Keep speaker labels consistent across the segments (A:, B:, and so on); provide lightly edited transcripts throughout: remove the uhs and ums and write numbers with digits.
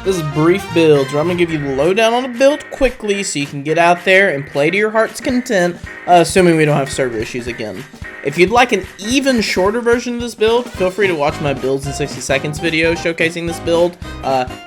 A: This is Brief Builds, where I'm going to give you the lowdown on a build quickly so you can get out there and play to your heart's content, assuming we don't have server issues again. If you'd like an even shorter version of this build, feel free to watch my Builds in 60 Seconds video showcasing this build.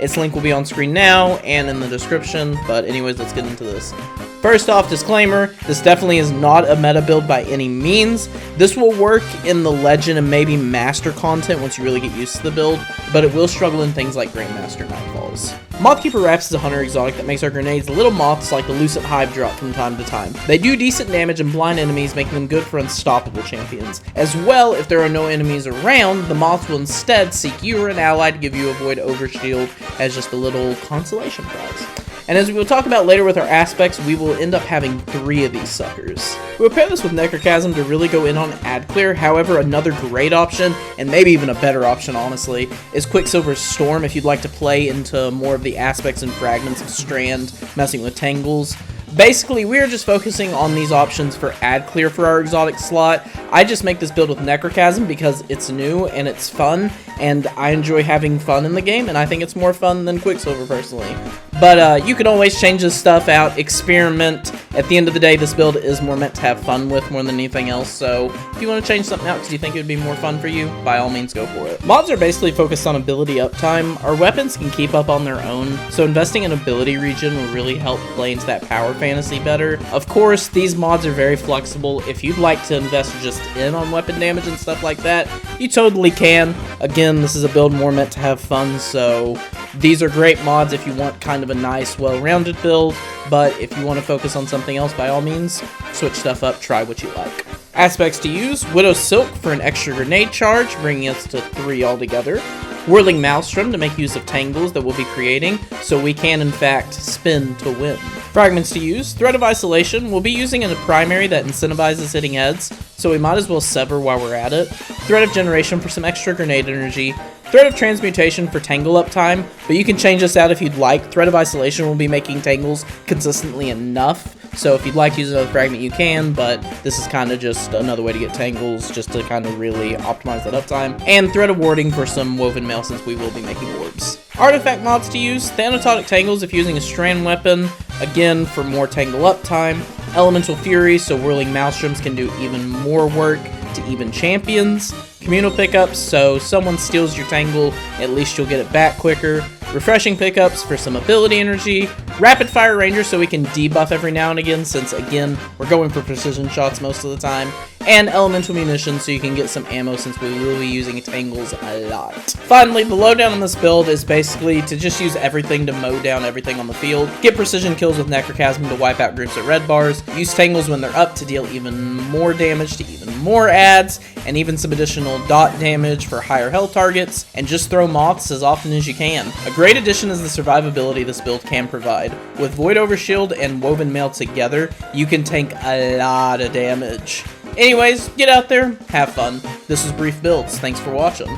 A: Its link will be on screen now and in the description, but anyways, let's get into this. First off, disclaimer, this definitely is not a meta build by any means. This will work in the Legend and maybe Master content once you really get used to the build, but it will struggle in things like Grandmaster Nightfalls. Mothkeeper Wraps is a hunter exotic that makes our grenades little moths like the Lucent Hive drop from time to time. They do decent damage and blind enemies, making them good for unstoppable champions. As well, if there are no enemies around, the moths will instead seek you or an ally to give you a void overshield as just a little consolation prize. And as we will talk about later with our aspects, we will end up having 3 of these suckers. We'll pair this with Necrochasm to really go in on ad clear. However, another great option, and maybe even a better option honestly, is Quicksilver's Storm if you'd like to play into more of the aspects and fragments of Strand, messing with Tangles. Basically, we're just focusing on these options for ad clear for our exotic slot. I just make this build with Necrochasm because it's new and it's fun, and I enjoy having fun in the game, and I think it's more fun than Quicksilver personally. But you can always change this stuff out, experiment. At the end of the day, this build is more meant to have fun with more than anything else, so if you want to change something out because you think it would be more fun for you, by all means go for it. Mods are basically focused on ability uptime. Our weapons can keep up on their own, so investing in ability regen will really help play into that power fantasy better. Of course, these mods are very flexible. If you'd like to invest just in on weapon damage and stuff like that, you totally can. Again, this is a build more meant to have fun, so these are great mods if you want kind of a nice, well-rounded build, but if you want to focus on something else, by all means, switch stuff up, try what you like. Aspects to use: Widow's Silk for an extra grenade charge, bringing us to 3 altogether. Whirling Maelstrom to make use of tangles that we'll be creating, so we can in fact spin to win. Fragments to use: Thread of Isolation. We'll be using in a primary that incentivizes hitting heads, so we might as well sever while we're at it. Thread of Generation for some extra grenade energy. Thread of Transmutation for tangle uptime, but you can change this out if you'd like. Thread of Isolation will be making tangles consistently enough, so if you'd like to use another fragment you can, but this is kind of just another way to get tangles, just to kind of really optimize that uptime. And Thread of Warding for some woven mail, since we will be making orbs. Artifact mods to use: Thanatotic Tangles if using a strand weapon, again for more tangle uptime. Elemental Fury, so Whirling Maelstroms can do even more work to even champions. Communal pickups, so someone steals your tangle, at least you'll get it back quicker. Refreshing pickups for some ability energy. Rapid Fire Ranger, so we can debuff every now and again, since again, we're going for precision shots most of the time. And Elemental Munitions, so you can get some ammo, since we will be using tangles a lot. Finally, the lowdown on this build is basically to just use everything to mow down everything on the field. Get precision kills with Necrochasm to wipe out groups at red bars. Use tangles when they're up to deal even more damage to even more adds, and even some additional dot damage for higher health targets, and just throw moths as often as you can. A great addition is the survivability this build can provide. With Void Overshield and Woven Mail together, you can tank a lot of damage. Anyways, get out there, have fun. This is Brief Builds. Thanks for watching.